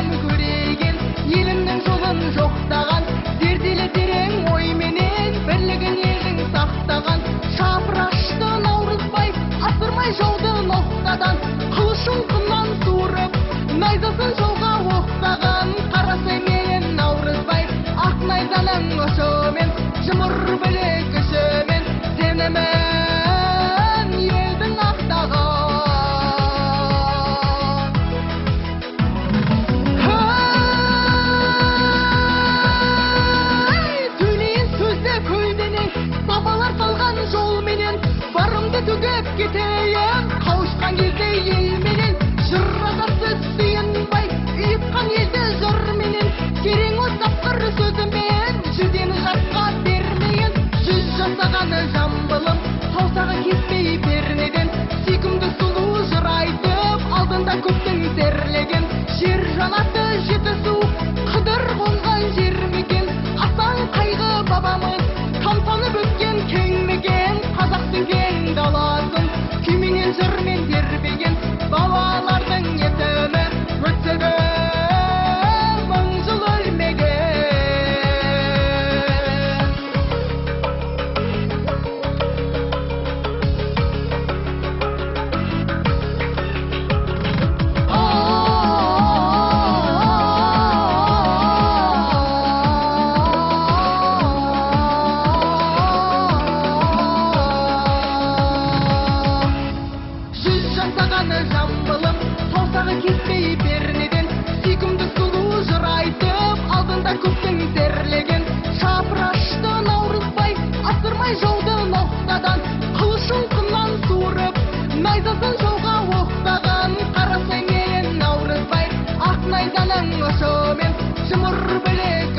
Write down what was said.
Көреген елімнің жолын жоқтаған, зерделі терең ойменен бірлігін елдің сақтаған. Шапырашты Наурызбай асырмай жауды ноқтадан, қылышын қыннан суырып найзасын жауға оқтаған. Қарасай менен Наурызбай ақ найзаның ұшымен, жұмыр білек күшімен сенімін елдің ақтаған. Түгіп кетейін, қауышқан кезде елменен, жырағасы сүйінбай, үйіпқан елді жырменен, терең өтапқыр сөзімен, жүзені жатқа бермейін. Жүз жасағаны жамбылым, саусағы кеспей пернеден, сүйкімді сұлу жыр айтып, алдында көптің терлеген. Жер жанаты жеті су, қыдыр қонған жер мекен, асан қайғы бабамыз, тамсанып өткен кең мекен. Қазақтың кең даласын күйменен жырмен тербеген, бабалардың есімі өтсігі мың жыл өлмеген. Жамбылым, саусағы кеспей пернеден, сүйкімді сұлу жыр айтып, алдында көптің терлеген. Шапырашты Наурызбай асырмай жауды ноқтадан, қылышын қыннан суырып найзасын жауға оқтаған. Қарасай менен Наурызбай ақ найзаның ұшымен, жұмыр білек